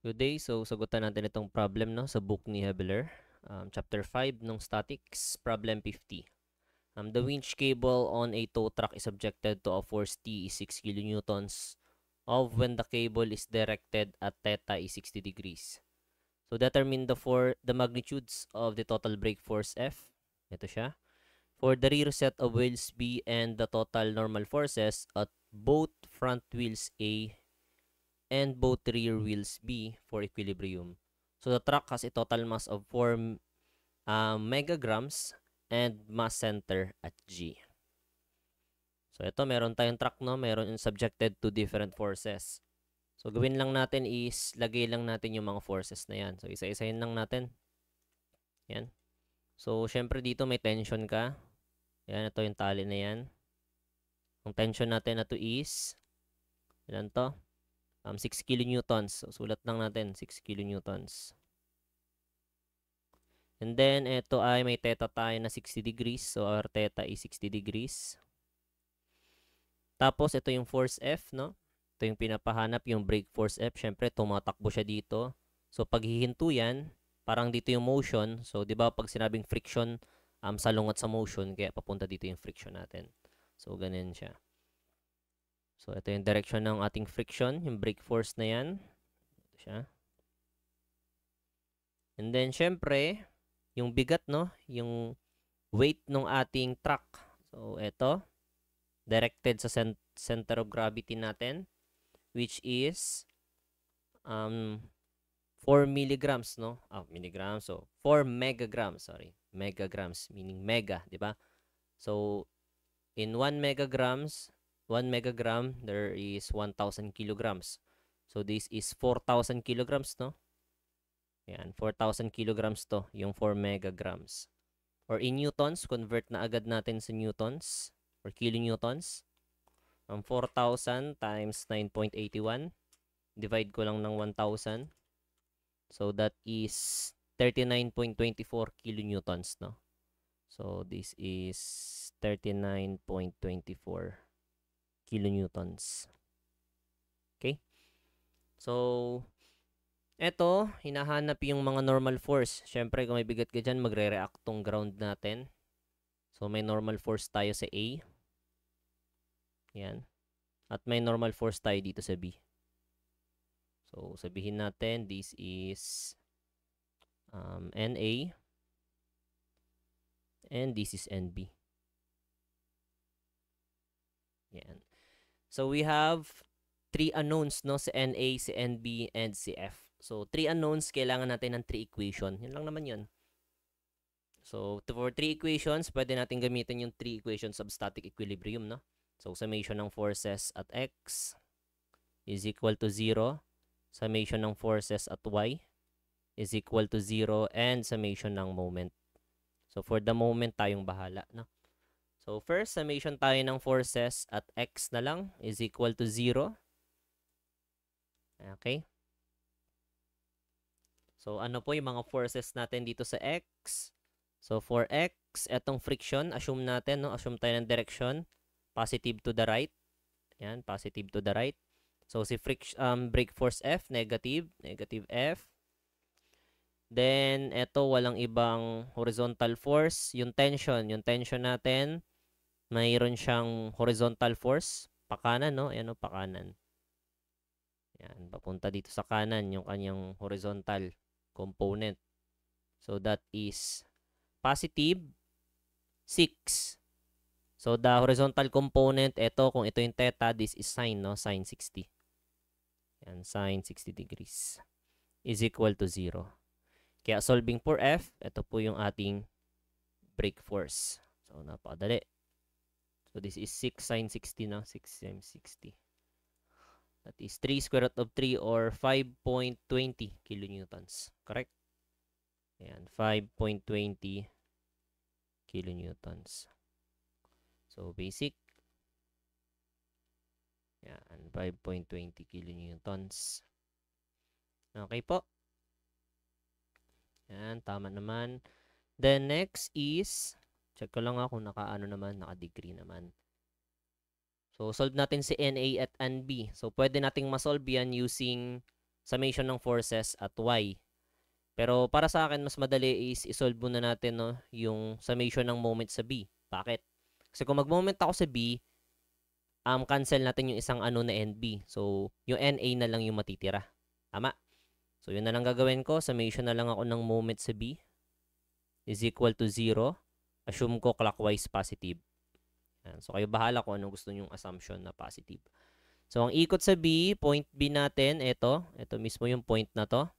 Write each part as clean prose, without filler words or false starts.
Good day. So, sagutan natin itong problem no, sa book ni Hebeler. Chapter 5 ng Statics, Problem 50. The winch cable on a tow truck is subjected to a force T is 6 kilonewtons of when the cable is directed at theta is 60 degrees. So, determine the magnitudes of the total brake force F. Ito siya. For the rear set of wheels B and the total normal forces at both front wheels A and both rear wheels B for equilibrium. So the truck has a total mass of 4 megagrams and mass center at G. So ito, meron tayong truck, no? Meron subjected to different forces. So gawin lang natin is, lagay lang natin yung mga forces na yan. So isa-isahin lang natin. Yan. So syempre dito may tension ka. Yan, ito yung tali na yan. Ang tension natin na to is, ilan to? 6 kilonewtons. So, sulat lang natin, 6 kilonewtons. And then, ito ay may theta tayo na 60 degrees. So, our theta is 60 degrees. Tapos, ito yung force F, no? Ito yung pinapahanap, yung brake force F. Siyempre, tumatakbo siya dito. So, pag hihinto yan, parang dito yung motion. So, di ba pag sinabing friction, salungat sa motion, kaya papunta dito yung friction natin. So, ganun siya. So, ito yung direction ng ating friction, yung brake force na yan. Ito siya. And then, syempre, yung bigat, no? Yung weight ng ating truck. So, ito, directed sa center of gravity natin, which is 4 milligrams, no? Milligrams. So, 4 megagrams, sorry. Megagrams, meaning mega, di ba? So, in 1 megagrams, 1 megagram, there is 1,000 kilograms. So, this is 4,000 kilograms, no? Yan, 4,000 kilograms to, yung 4 megagrams. Or in newtons, convert na agad natin sa newtons or kilonewtons. 4,000 times 9.81. Divide ko lang ng 1,000. So, that is 39.24 kilonewtons, no? So, this is 39.24 kilonewtons. Okay? So, eto, hinahanap yung mga normal force. Siyempre, kung may bigat ka dyan, magre-react tong ground natin. So, may normal force tayo sa A. Yan. At may normal force tayo dito sa B. So, sabihin natin, this is NA. And this is NB. Yan. So, we have 3 unknowns, no? Sa NA, si NB, and si F. So, 3 unknowns, kailangan natin ng 3 equation. Yan lang naman yun. So, for 3 equations, pwede natin gamitin yung 3 equations of static equilibrium, no? So, summation ng forces at X is equal to 0. Summation ng forces at Y is equal to 0. And summation ng moment. So, for the moment, tayong bahala, no? So, first, summation tayo ng forces at X na lang is equal to 0. Okay? So, ano po yung mga forces natin dito sa X? So, for X, etong friction, assume natin, no? Assume tayo ng direction. Positive to the right. Yan, positive to the right. So, si brake force F, negative. Negative F. Then, eto, walang ibang horizontal force. Yung tension natin, mayroon siyang horizontal force. Pakanan, no? Ayan, no? Pakanan. Yan, papunta dito sa kanan yung kanyang horizontal component. So, that is positive 6. So, the horizontal component, ito, kung ito yung theta, this is sine, no? Sine 60. Yan, sine 60 degrees is equal to 0. Kaya, solving for F, ito po yung ating brake force. So, napakadali. So, this is 6 sine 60, no? 6 times 60. That is 3 square root of 3 or 5.20 kilonewtons. Correct? Ayan, 5.20 kilonewtons. So, basic. Yan, 5.20 kilonewtons. Okay po. Yan, tama naman. Then, next is, check ko lang kung naka-ano naman, naka-degree naman. So, solve natin si NA at NB. So, pwede nating masolve yan using summation ng forces at y. Pero para sa akin, mas madali is isolve muna natin, no, yung summation ng moment sa B. Bakit? Kasi kung mag-moment ako sa B, cancel natin yung isang ano na NB. So, yung NA na lang yung matitira. Tama? So, yun na lang gagawin ko. Summation na lang ako ng moment sa B is equal to 0. Assume ko clockwise positive. Yan. So, kayo bahala kung anong gusto nyong assumption na positive. So, ang ikot sa B, point B natin, ito. Ito mismo yung point na to.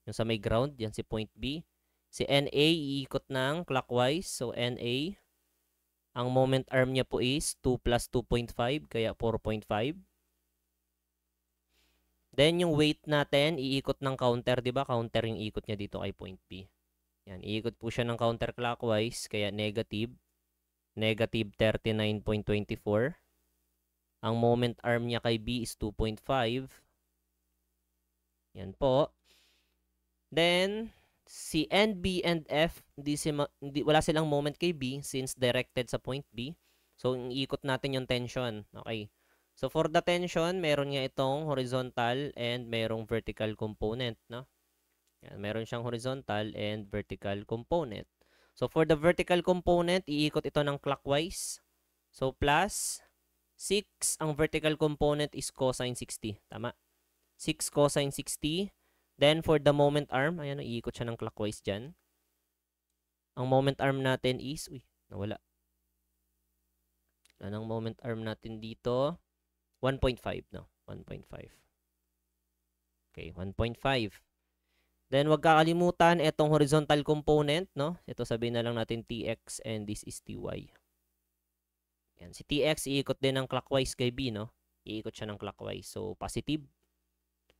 Yung sa may ground, yan si point B. Si NA, iikot ng clockwise. So, NA, ang moment arm niya po is 2 plus 2.5, kaya 4.5. Then, yung weight natin, iikot ng counter, di ba? Counter yung ikot niya dito kay point B. Yan, iikot po siya ng counterclockwise, kaya negative 39.24. Ang moment arm niya kay B is 2.5. Yan po. Then, si NB and F, wala silang moment kay B since directed sa point B. So, iikot natin yung tension. Okay. So, for the tension, meron nga itong horizontal and merong vertical component, no? Yan, meron siyang horizontal and vertical component. So, for the vertical component, iikot ito ng clockwise. So, plus 6, ang vertical component is cosine 60. Tama? 6 cosine 60. Then, for the moment arm, ayan, iikot siya ng clockwise dyan. Ang moment arm natin is, nawala. Anong moment arm natin dito? 1.5, no? 1.5. Okay, 1.5. Then, wag kakalimutan itong horizontal component, no? Ito sabihin na lang natin TX and this is TY. Yan. Si TX, iikot din ng clockwise kay B, no? Iikot siya ng clockwise. So, positive.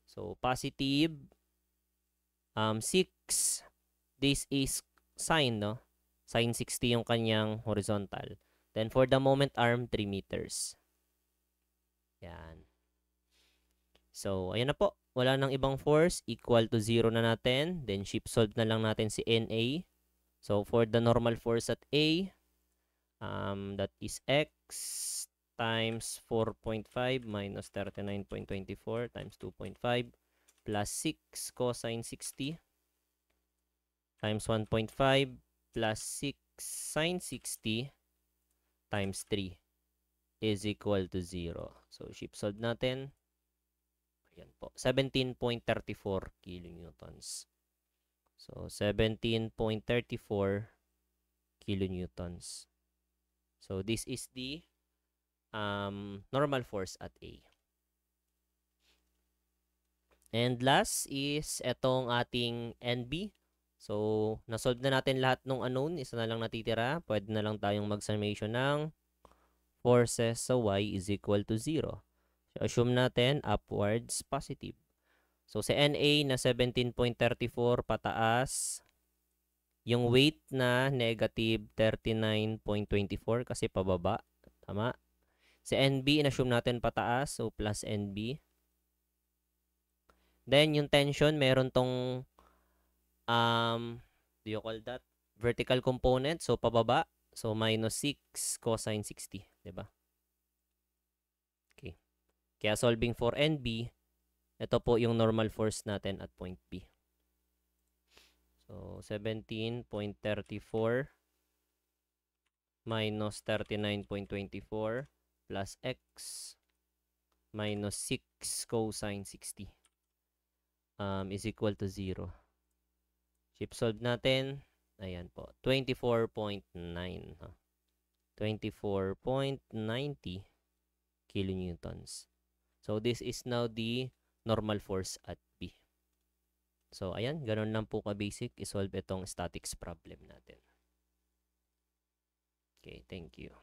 So, positive 6. This is sine, no? Sine 60 yung kanyang horizontal. Then, for the moment arm, 3 meters. Yan. So, ayan na po. Wala nang ibang force. Equal to 0 na natin. Then, shift solve na lang natin si NA. So, for the normal force at A, that is X times 4.5 minus 39.24 times 2.5 plus 6 cosine 60 times 1.5 plus 6 sine 60 times 3 is equal to 0. So, shift solve natin. Ayan po. 17.34 kilonewtons. So, 17.34 kilonewtons. So, this is the normal force at A. And last is itong ating NB. So, nasolve na natin lahat ng unknown. Isa na lang natitira. Pwede na lang tayong mag-summation ng forces sa Y is equal to 0. So, assume natin upwards positive. So, sa NA na 17.34 pataas. Yung weight na negative 39.24 kasi pababa. Tama? Sa NB, in-assume natin pataas. So, plus NB. Then, yung tension, meron tong do you call that? Vertical component. So, pababa. So, minus 6 cosine 60. Diba? Okay. Kaya solving for NB, ito po yung normal force natin at point B. So, 17.34 minus 39.24 plus X minus 6 cosine 60 is equal to 0. Shift solve natin. Ayan po. 24.9. 24.90 kilonewtons. So, this is now the normal force at B. So, ayan. Ganun lang po ka-basic. I-solve itong statics problem natin. Okay, thank you.